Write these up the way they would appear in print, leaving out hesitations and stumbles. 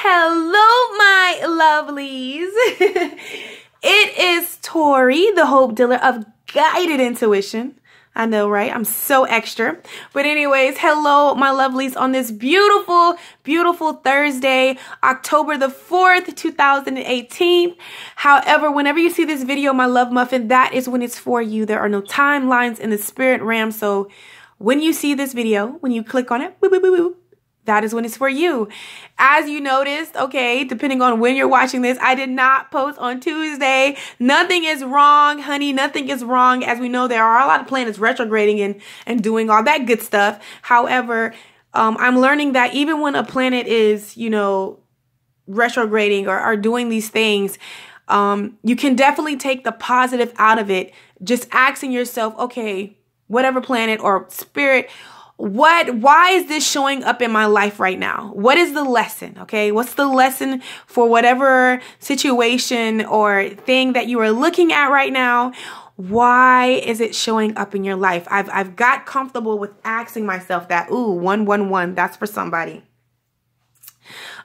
Hello, my lovelies. It is Tori, the Hope Dealer of Guided Intuition. I know, right? I'm so extra. But anyways, hello, my lovelies, on this beautiful, beautiful Thursday, October the 4th, 2018. However, whenever you see this video, my love muffin, that is when it's for you. There are no timelines in the spirit realm. So when you see this video, when you click on it, boop, boop, boop, boop, that is when it's for you. As you noticed, okay, depending on when you're watching this, I did not post on Tuesday. Nothing is wrong, honey. Nothing is wrong. As we know, there are a lot of planets retrograding and doing all that good stuff. However, I'm learning that even when a planet is, retrograding or doing these things, you can definitely take the positive out of it. Just asking yourself, okay, whatever planet or spirit, why is this showing up in my life right now? What is the lesson? Okay. What's the lesson for whatever situation or thing that you are looking at right now? Why is it showing up in your life? I've got comfortable with asking myself that. Ooh, 111, that's for somebody.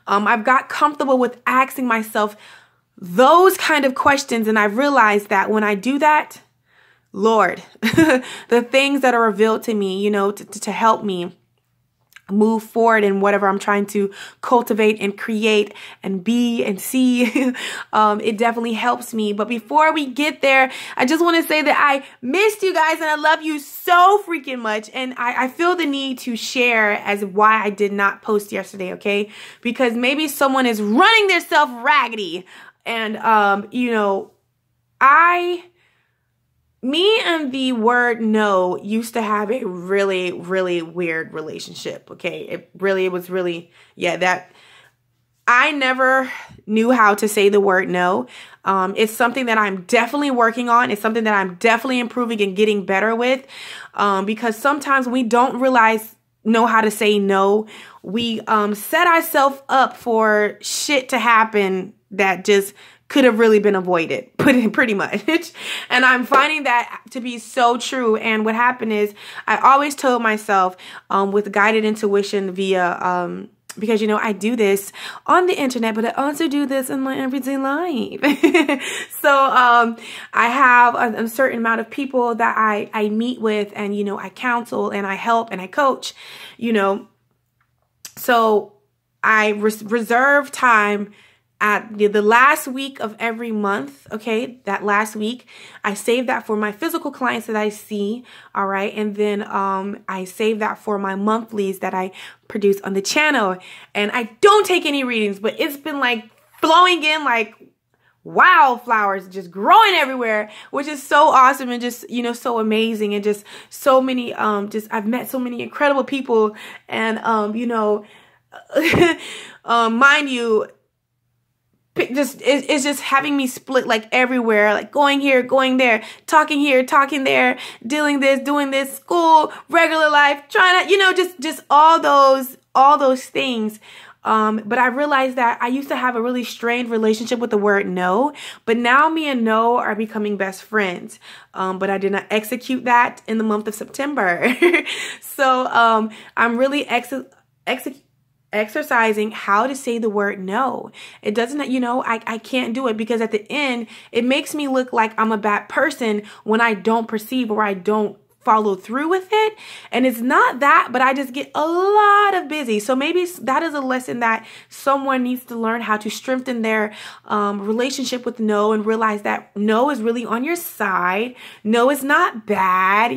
I've got comfortable with asking myself those kind of questions. And I've realized that when I do that, Lord, the things that are revealed to me, to help me move forward in whatever I'm trying to cultivate and create and be and see, it definitely helps me. But before we get there, I just want to say that I missed you guys and I love you so freaking much. And I feel the need to share as why I did not post yesterday, okay? Because maybe someone is running themselves raggedy. And, me and the word no used to have a really, really weird relationship, okay? It was really, that I never knew how to say the word no. It's something that I'm definitely working on. It's something that I'm definitely improving and getting better with, because sometimes we don't know how to say no. We set ourselves up for shit to happen that just could have really been avoided, pretty much. And I'm finding that to be so true. And what happened is I always told myself with guided intuition via, because, I do this on the internet, but I also do this in my everyday life. So I have a certain amount of people that I meet with and, I counsel and I help and I coach, So I reserve time at the last week of every month, okay, that last week, I save that for my physical clients that I see, all right, and then I save that for my monthlies that I produce on the channel, and I don't take any readings, but it's been like flowing in like wildflowers, just growing everywhere, which is so awesome and just, so amazing, and just so many, I've met so many incredible people, and, mind you, it's just having me split like everywhere, like going here, going there, talking here, talking there, doing this, school, regular life, trying to, just all those things. But I realized that I used to have a really strained relationship with the word no, but now me and no are becoming best friends. But I did not execute that in the month of September. So, I'm really exercising how to say the word no. It doesn't, I can't do it because at the end, it makes me look like I'm a bad person when I don't perceive or I don't follow through with it. And it's not that, but I just get a lot of busy. So maybe that is a lesson that someone needs to learn, how to strengthen their relationship with no and realize that no is really on your side. No is not bad,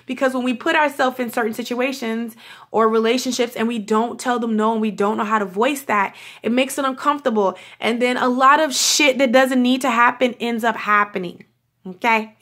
because when we put ourselves in certain situations or relationships and we don't tell them no and we don't know how to voice that, it makes it uncomfortable. And then a lot of shit that doesn't need to happen ends up happening. Okay.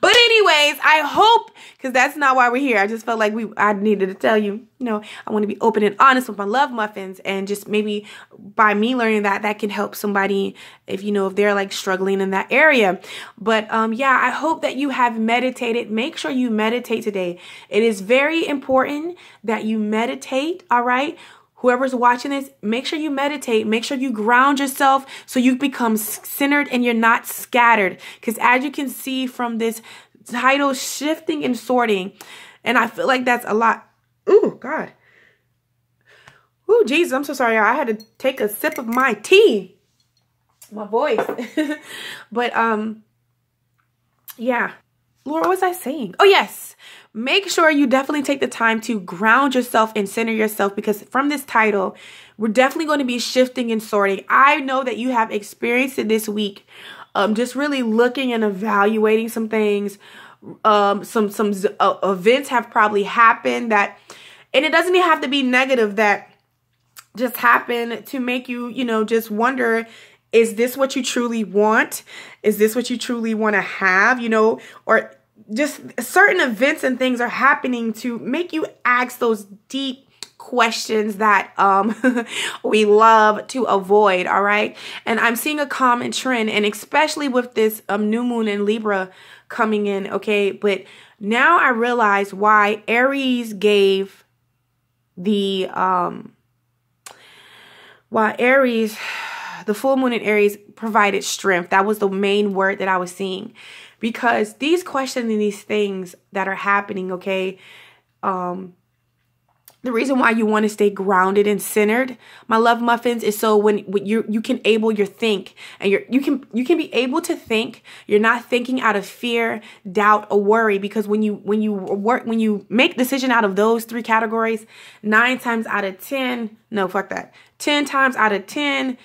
But anyways, I hope, because that's not why we're here. I just felt like I needed to tell you, I want to be open and honest with my love muffins, and just maybe by me learning that can help somebody if they're like struggling in that area. But I hope that you have meditated. Make sure you meditate today. It is very important that you meditate. All right. Whoever's watching this, make sure you meditate. Make sure you ground yourself so you become centered and you're not scattered. Because as you can see from this title, Shifting and Sorting, and I feel like that's a lot. Ooh, God. Ooh, Jesus, I'm so sorry. I had to take a sip of my tea. My voice. But, yeah. Lord, what was I saying? Oh, yes. Make sure you definitely take the time to ground yourself and center yourself, because from this title, we're definitely going to be shifting and sorting. I know that you have experienced it this week. Just really looking and evaluating some things. Some events have probably happened that, and it doesn't even have to be negative, that just happen to make you, you know, just wonder, is this what you truly want? Is this what you truly want to have? You know, or just certain events and things are happening to make you ask those deep questions that we love to avoid. All right. And I'm seeing a common trend, and especially with this new moon in Libra coming in. Okay. But now I realize why Aries gave the the full moon in Aries provided strength. That was the main word that I was seeing, because these questions and these things that are happening, okay, the reason why you want to stay grounded and centered, my love muffins, is so when you can able your think, and you can be able to think. You're not thinking out of fear, doubt, or worry, because when you make decision out of those three categories, 9 times out of 10, no, fuck that, 10 times out of 10,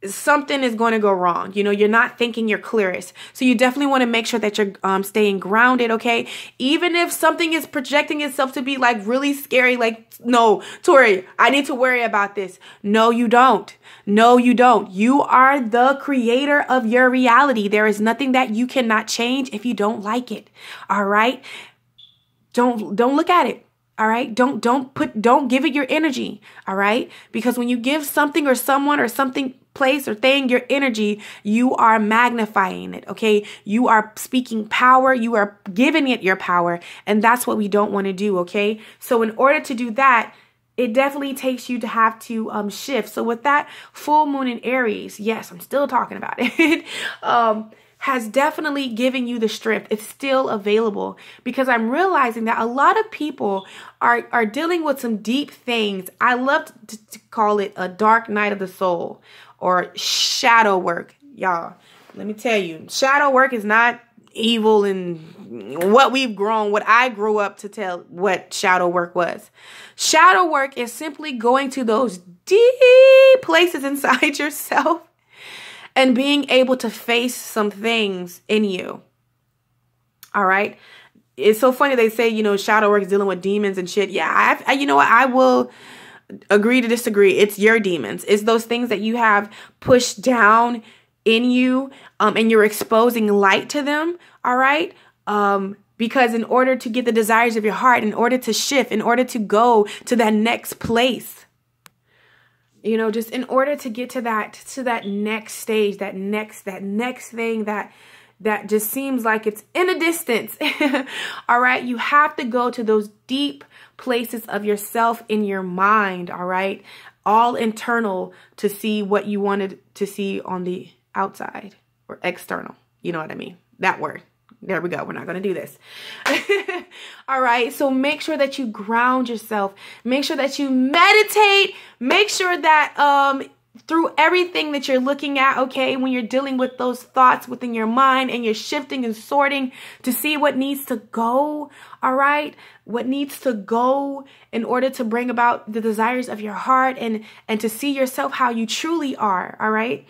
something is going to go wrong. You know, you're not thinking your clearest. So you definitely want to make sure that you're staying grounded, okay? Even if something is projecting itself to be like really scary, like, no, Tori, I need to worry about this. No, you don't. No, you don't. You are the creator of your reality. There is nothing that you cannot change if you don't like it. All right? Don't look at it. All right. Don't give it your energy. All right. Because when you give something or someone or something, place or thing your energy, you are magnifying it. Okay. You are speaking power. You are giving it your power. And that's what we don't want to do. Okay. So in order to do that, it definitely takes you to have to shift. So with that full moon in Aries, yes, I'm still talking about it. Has definitely given you the strength. It's still available, because I'm realizing that a lot of people are dealing with some deep things. I love to call it a dark night of the soul, or shadow work. Y'all, let me tell you, shadow work is not evil and what I grew up to tell what shadow work was. Shadow work is simply going to those deep places inside yourself and being able to face some things in you. All right. It's so funny. They say, you know, shadow work is dealing with demons and shit. Yeah, you know what? I will agree to disagree. It's your demons. It's those things that you have pushed down in you, and you're exposing light to them. All right. Because in order to get the desires of your heart, in order to shift, in order to go to that next place, you know, just in order to get to that next stage, that next thing that just seems like it's in a distance. All right. You have to go to those deep places of yourself in your mind. All right. All internal, to see what you wanted to see on the outside, or external. You know what I mean? That word. There we go. We're not going to do this. All right. So make sure that you ground yourself. Make sure that you meditate. Make sure that through everything that you're looking at, okay, when you're dealing with those thoughts within your mind, and you're shifting and sorting to see what needs to go. All right. What needs to go in order to bring about the desires of your heart, and to see yourself how you truly are. All right.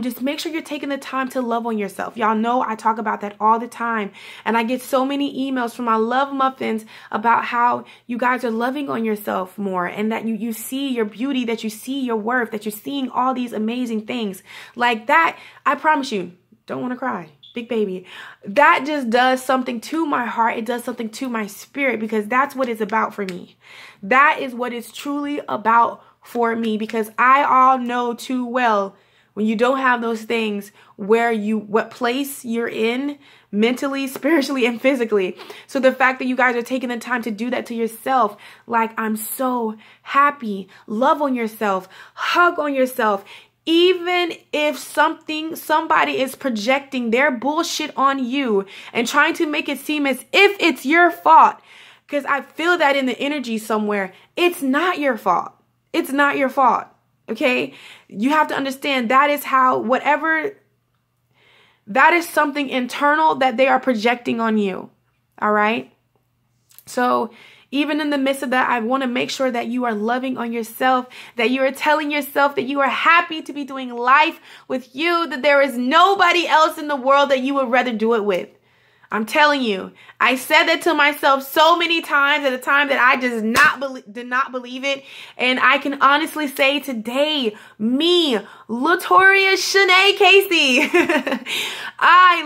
Just make sure you're taking the time to love on yourself. Y'all know I talk about that all the time. And I get so many emails from my love muffins about how you guys are loving on yourself more, and that you see your beauty, that you see your worth, that you're seeing all these amazing things like that. I promise you, don't want to cry. Big baby. That just does something to my heart. It does something to my spirit, because that's what it's about for me. That is what it's truly about for me, because I all know too well, when you don't have those things, what place you're in mentally, spiritually, and physically. So the fact that you guys are taking the time to do that to yourself, like, I'm so happy. Love on yourself, hug on yourself. Even if somebody is projecting their bullshit on you and trying to make it seem as if it's your fault, because I feel that in the energy somewhere, it's not your fault. It's not your fault. Okay? You have to understand that is how, that is something internal that they are projecting on you. All right? So even in the midst of that, I want to make sure that you are loving on yourself, that you are telling yourself that you are happy to be doing life with you, that there is nobody else in the world that you would rather do it with. I'm telling you, I said that to myself so many times at a time that I just did not believe it. And I can honestly say today, me, Latoria Shanae Casey, I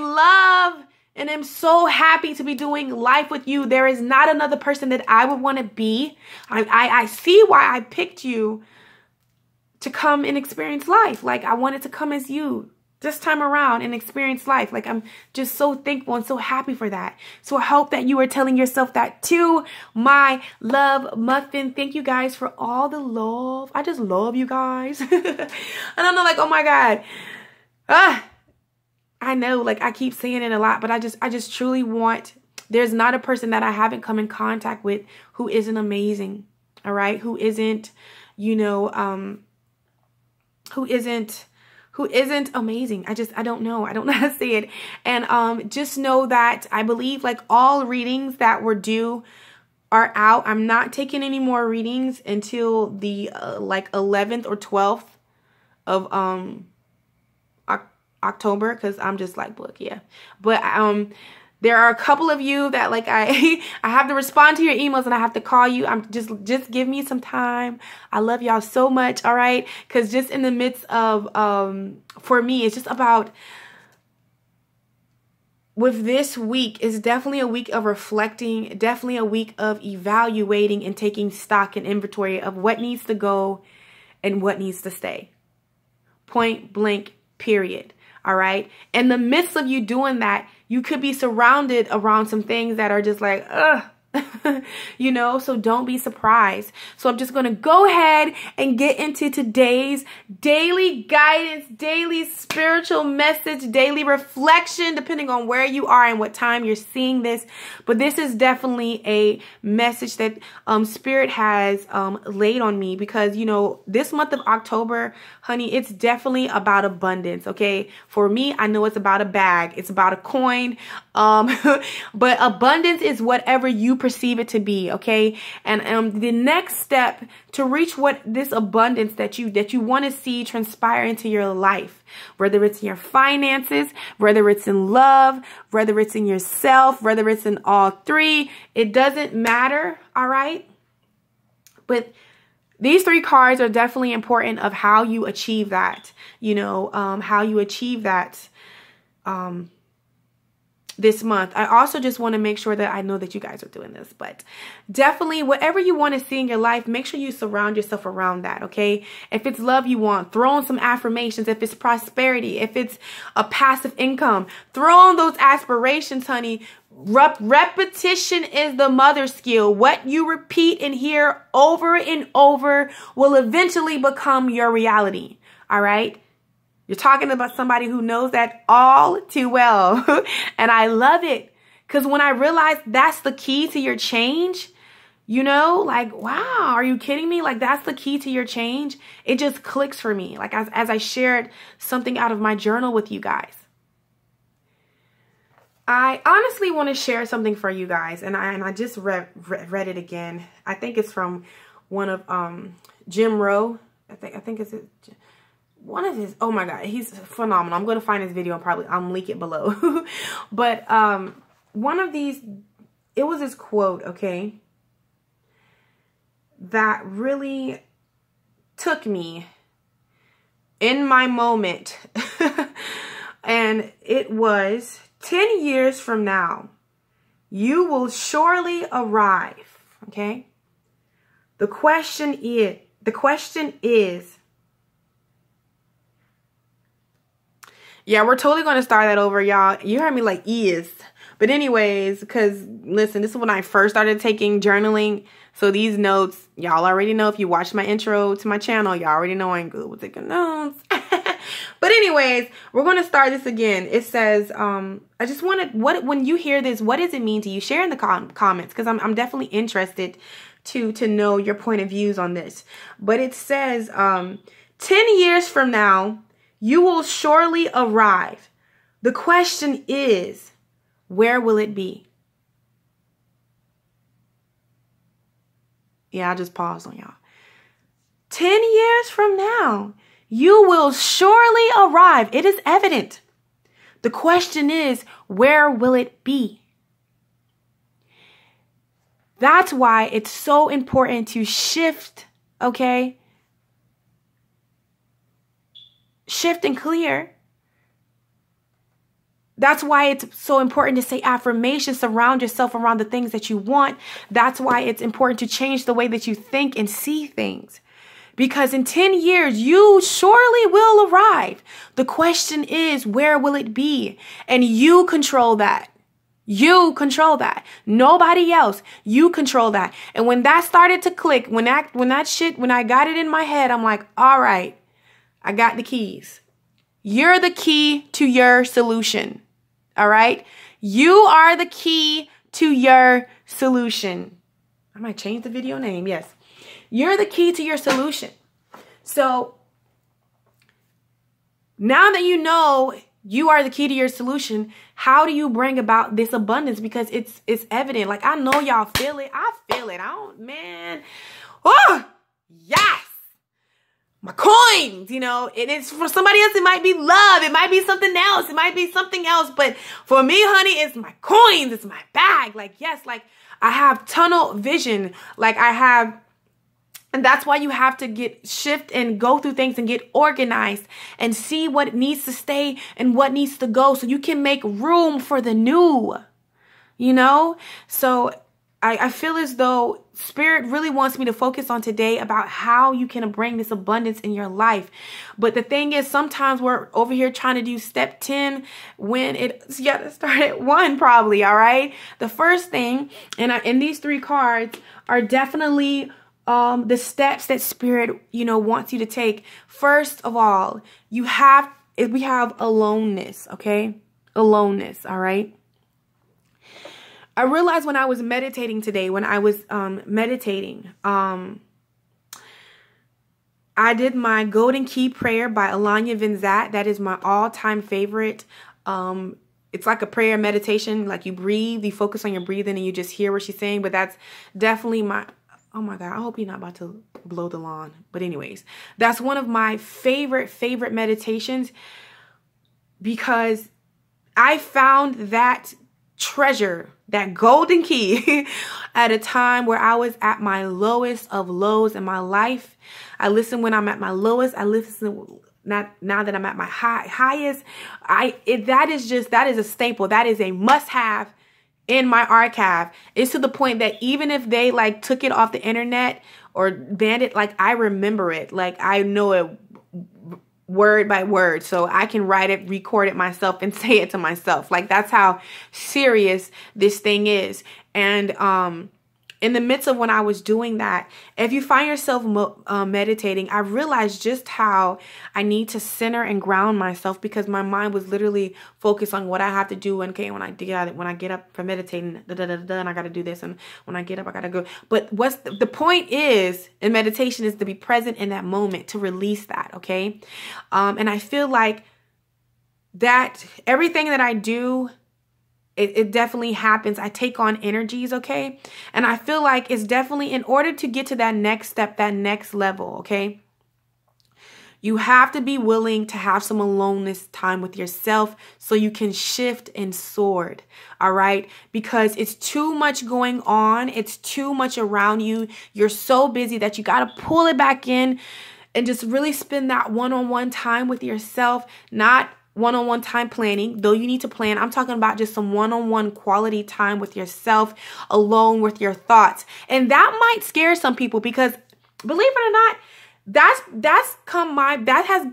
love and I'm so happy to be doing life with you. There is not another person that I would want to be. I see why I picked you to come and experience life. Like, I wanted to come as you this time around and experience life. Like, I'm just so thankful and so happy for that. So I hope that you are telling yourself that too. My love muffin. Thank you guys for all the love. I just love you guys. And I'm like, oh my God. I know, like, I keep saying it a lot, but I just truly want, there's not a person that I haven't come in contact with who isn't amazing. All right. Who isn't, you know, who isn't amazing. I don't know. I don't know how to say it. And just know that I believe, like, all readings that were due are out. I'm not taking any more readings until the like 11th or 12th of October, because I'm just like, look, yeah. But there are a couple of you that, like, I have to respond to your emails and I have to call you. I'm just give me some time. I love y'all so much. All right. Because just in the midst of for me, it's just about, with this week is definitely a week of reflecting, definitely a week of evaluating and taking stock and inventory of what needs to go and what needs to stay. Point blank, period. All right. In the midst of you doing that, you could be surrounded around some things that are just like, ugh. You know, so don't be surprised. So I'm just going to go ahead and get into today's daily guidance, daily spiritual message, daily reflection, depending on where you are and what time you're seeing this. But this is definitely a message that Spirit has laid on me, because, you know, this month of October, honey, it's definitely about abundance. Okay. For me, I know it's about a bag. It's about a coin. But abundance is whatever you perceive it to be. Okay. And the next step to reach what this abundance that you want to see transpire into your life, whether it's in your finances, whether it's in love, whether it's in yourself, whether it's in all three, it doesn't matter. All right. But these three cards are definitely important of how you achieve that, you know, how you achieve that, this month. I also just want to make sure that I know that you guys are doing this, but definitely whatever you want to see in your life, make sure you surround yourself around that. Okay. If it's love you want, throw on some affirmations. If it's prosperity, if it's a passive income, throw on those aspirations, honey. Repetition is the mother skill. What you repeat and hear over and over will eventually become your reality. All right. You're talking about somebody who knows that all too well. And I love it, because when I realized that's the key to your change, you know, like, wow, are you kidding me? Like, that's the key to your change. It just clicks for me. Like, as I shared something out of my journal with you guys. I honestly want to share something for you guys. And I just read it again. I think it's from one of Jim Rohn. I think it's one of his, oh my God, he's phenomenal. I'm going to find his video and I'll link it below. But one of these, it was his quote, okay, that really took me in my moment. And it was, 10 years from now, you will surely arrive. Okay. The question is, yeah, we're totally going to start that over, y'all. You heard me like is. But anyways, because listen, this is when I first started taking journaling. So these notes, y'all already know. If you watched my intro to my channel, y'all already know I'm good with taking notes. But anyways, we're going to start this again. It says, I just wanted, when you hear this, what does it mean to you? Share in the comments, because I'm definitely interested to know your point of views on this. But it says, 10 years from now, you will surely arrive. The question is, where will it be? Yeah, I just paused on y'all. 10 years from now, you will surely arrive. It is evident. The question is, where will it be? That's why it's so important to shift, okay? Shift and clear. That's why it's so important to say affirmations, surround yourself around the things that you want. That's why it's important to change the way that you think and see things. Because in 10 years, you surely will arrive. The question is, where will it be? And you control that. You control that. Nobody else. You control that. And when that started to click, when I got it in my head, I'm like, all right, I got the keys. You're the key to your solution. All right. You are the key to your solution. I might change the video name. Yes. You're the key to your solution. So now that you know you are the key to your solution, how do you bring about this abundance? Because it's evident. Like, I know y'all feel it. I feel it. Man. Oh, yes. My coins, you know, and it's for somebody else. It might be love. It might be something else. It might be something else. But for me, honey, it's my coins. It's my bag. Like, yes, like I have tunnel vision. Like I have. And that's why you have to shift and go through things and get organized and see what needs to stay and what needs to go so you can make room for the new, you know? So I feel as though Spirit really wants me to focus on today about how you can bring this abundance in your life. But the thing is, sometimes we're over here trying to do step 10 when it's got to start at 1 probably, all right? The first thing, and these 3 cards are definitely the steps that Spirit, you know, wants you to take. First of all, we have aloneness, okay? Aloneness, all right? I realized when I was meditating today, I did my Golden Key Prayer by Alanya Vinzat. That is my all-time favorite. It's like a prayer meditation. Like you breathe, you focus on your breathing, and you just hear what she's saying. But that's definitely my... Oh my God, I hope you're not about to blow the lawn. But anyways, that's one of my favorite meditations because I found that treasure, that golden key at a time where I was at my lowest of lows in my life. I listen when I'm at my lowest. I listen now that I'm at my highest. That is a staple. That is a must-have in my archive. It's to the point that even if they like took it off the internet or banned it, like I remember it. Like I know it word by word. So I can write it, record it myself, and say it to myself. Like that's how serious this thing is. And in the midst of when I was doing that, if you find yourself meditating, I realized just how I need to center and ground myself because my mind was literally focused on what I have to do. And okay, when I get up from meditating, and I got to do this, and when I get up, I got to go. But what's the point is in meditation is to be present in that moment, to release that. Okay, and I feel like that everything that I do, it definitely happens. I take on energies, okay? And I feel like it's definitely in order to get to that next step, that next level, okay? You have to be willing to have some aloneness time with yourself so you can shift and soar, all right? Because it's too much going on. It's too much around you. You're so busy that you got to pull it back in and just really spend that one-on-one time with yourself, not one-on-one time planning, though you need to plan. I'm talking about just some one-on-one quality time with yourself, alone with your thoughts. And that might scare some people because, believe it or not, that has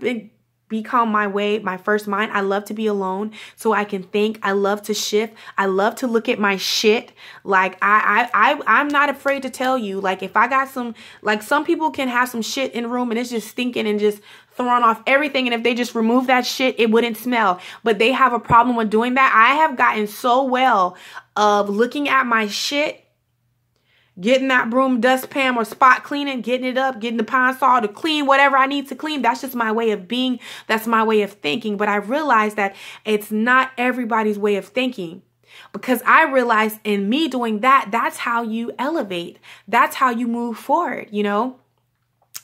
become my way, my first mind. I love to be alone so I can think. I love to shift. I love to look at my shit. Like I'm not afraid to tell you, like if I got some, like some people can have some shit in the room and it's just stinking and just throwing off everything. And if they just remove that shit, it wouldn't smell. But they have a problem with doing that. I have gotten so well of looking at my shit getting that broom, dustpan, or spot cleaning, getting it up, getting the pine saw to clean whatever I need to clean. That's just my way of being. That's my way of thinking. But I realized that it's not everybody's way of thinking. Because I realized in me doing that, that's how you elevate. That's how you move forward, you know.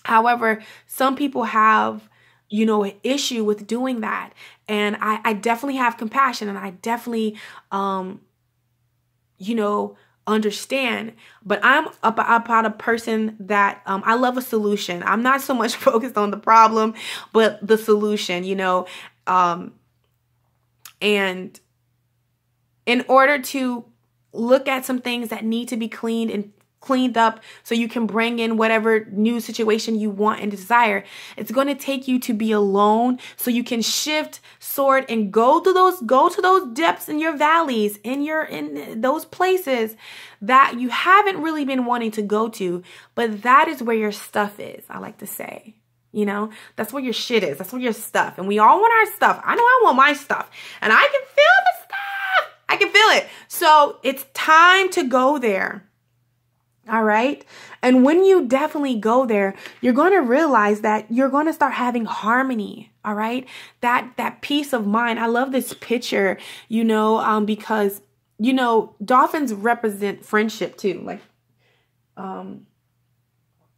However, some people have, you know, an issue with doing that. And I definitely have compassion, and I definitely, you know, understand. But I'm about a person that I love a solution. I'm not so much focused on the problem, but the solution, you know. And in order to look at some things that need to be cleaned up so you can bring in whatever new situation you want and desire, it's going to take you to be alone so you can shift, sort, and go to those depths in your valleys, in those places that you haven't really been wanting to go to, but that is where your stuff is, I like to say. You know, that's where your shit is. That's where your stuff. And we all want our stuff. I know I want my stuff. And I can feel the stuff. I can feel it. So it's time to go there. All right. And when you definitely go there, you're going to realize that you're going to start having harmony. All right. That peace of mind. I love this picture, you know, because, you know, dolphins represent friendship too. Like,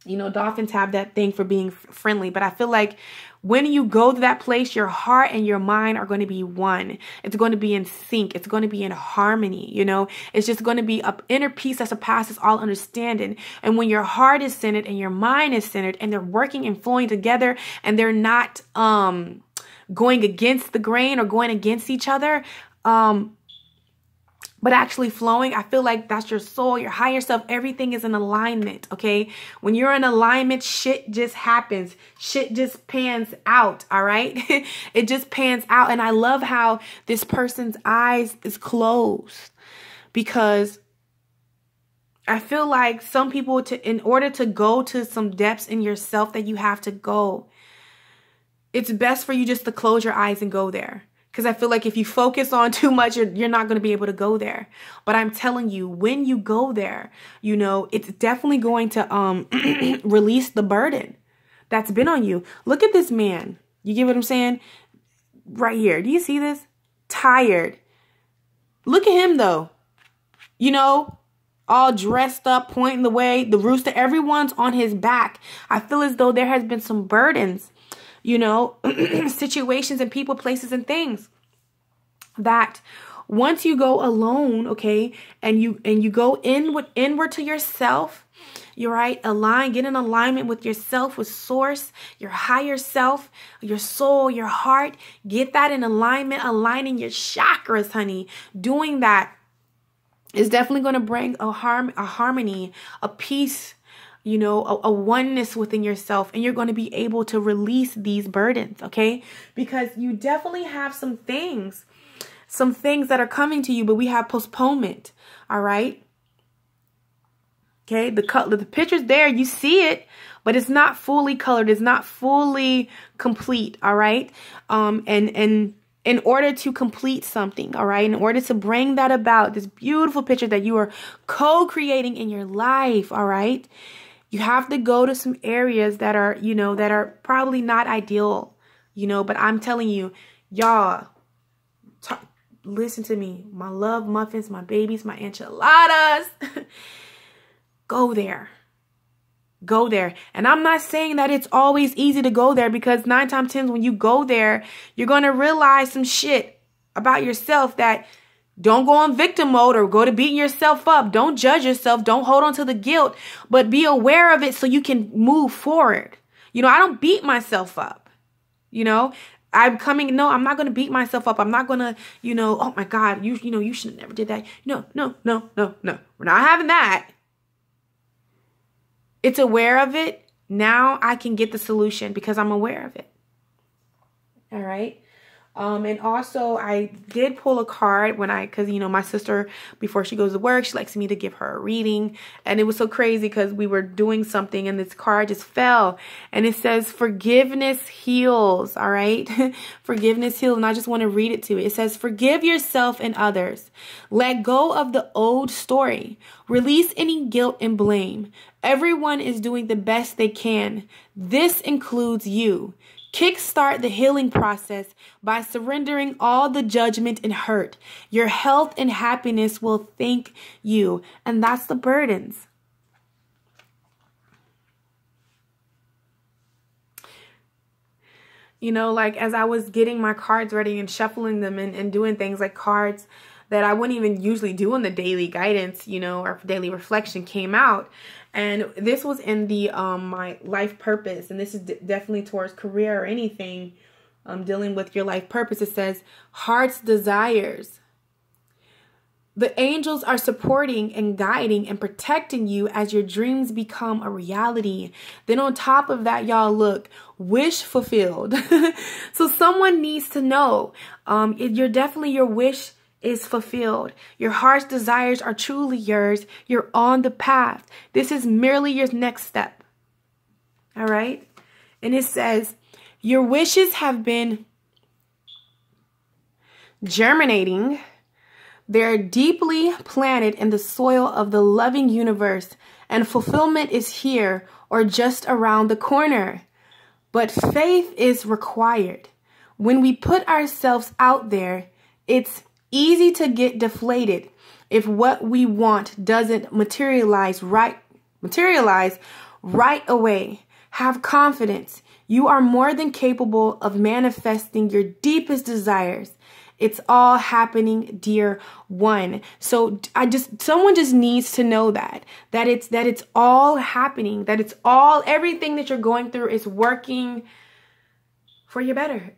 you know, dolphins have that thing for being friendly, but I feel like when you go to that place, your heart and your mind are going to be one. It's going to be in sync. It's going to be in harmony. You know, it's just going to be an inner peace that surpasses all understanding. And when your heart is centered and your mind is centered and they're working and flowing together and they're not going against the grain or going against each other, but actually flowing, I feel like that's your soul, your higher self. Everything is in alignment, okay? When you're in alignment, shit just happens. Shit just pans out, all right? It just pans out. And I love how this person's eyes is closed, because I feel like some people, in order to go to some depths in yourself that you have to go, it's best for you just to close your eyes and go there. Because I feel like if you focus on too much, you're not going to be able to go there. But I'm telling you, when you go there, you know, it's definitely going to release the burden that's been on you. Look at this man. You get what I'm saying? Right here. Do you see this? Tired. Look at him, though. You know, all dressed up, pointing the way. The rooster, everyone's on his back. I feel as though there has been some burdens, you know, situations and people, places and things that once you go alone, okay, and you go inward to yourself, you're right, get in alignment with yourself, with source, your higher self, your soul, your heart, get that in alignment, aligning your chakras, honey. Doing that is definitely going to bring a harmony, a peace, you know, a oneness within yourself, and you're going to be able to release these burdens, okay? Because you definitely have some things that are coming to you, but we have postponement, all right? Okay, the picture's there, you see it, but it's not fully colored, it's not fully complete, all right? And in order to complete something, all right, in order to bring that about, this beautiful picture that you are co-creating in your life, all right, you have to go to some areas that are, you know, that are probably not ideal, you know, but I'm telling you, y'all, listen to me. My love muffins, my babies, my enchiladas. Go there. Go there. And I'm not saying that it's always easy to go there, because 9 times 10 when you go there, you're going to realize some shit about yourself that don't go on victim mode or go to beating yourself up. Don't judge yourself. Don't hold on to the guilt, but be aware of it so you can move forward. You know, I don't beat myself up. You know, I'm not going to beat myself up. I'm not going to, you know, oh my God, you know, you should have never did that. No. We're not having that. It's aware of it. Now I can get the solution because I'm aware of it. All right. And also I did pull a card because you know, my sister, before she goes to work, she likes me to give her a reading. And it was so crazy because we were doing something and this card just fell, and it says forgiveness heals. All right. Forgiveness heals. And I just want to read it to you. It says, forgive yourself and others. Let go of the old story. Release any guilt and blame. Everyone is doing the best they can. This includes you. Kickstart the healing process by surrendering all the judgment and hurt. Your health and happiness will thank you. And that's the burdens. You know, like as I was getting my cards ready and shuffling them and doing things like cards that I wouldn't even usually do in the daily guidance, you know, or daily reflection came out. And this was in the my life purpose, and this is definitely towards career or anything dealing with your life purpose. It says heart's desires. The angels are supporting and guiding and protecting you as your dreams become a reality. Then on top of that, y'all, look, wish fulfilled. So someone needs to know you're definitely, your wish is fulfilled. Your heart's desires are truly yours. You're on the path. This is merely your next step. All right. And it says, your wishes have been germinating. They're deeply planted in the soil of the loving universe, and fulfillment is here or just around the corner. But faith is required. When we put ourselves out there, it's easy to get deflated if what we want doesn't materialize right away. Have confidence. You are more than capable of manifesting your deepest desires. It's all happening, dear one. So someone just needs to know that it's all happening, that it's all, everything that you're going through is working for your better.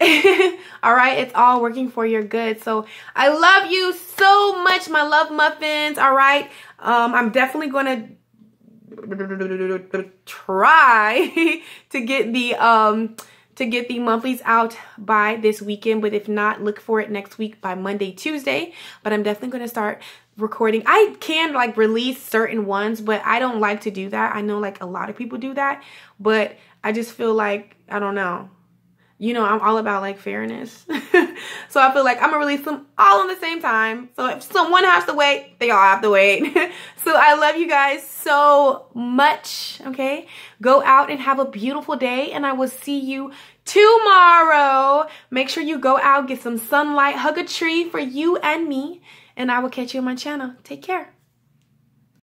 All right. It's all working for your good. So I love you so much, my love muffins. All right. I'm definitely going to try to get the monthlies out by this weekend. But if not, look for it next week by Monday, Tuesday. But I'm definitely going to start recording. I can like release certain ones, but I don't like to do that. I know like a lot of people do that, but I just feel like, I don't know. You know, I'm all about like fairness. So I feel like I'm gonna release them all on the same time. So if someone has to wait, they all have to wait. So I love you guys so much. Okay. Go out and have a beautiful day, and I will see you tomorrow. Make sure you go out, get some sunlight, hug a tree for you and me, and I will catch you on my channel. Take care.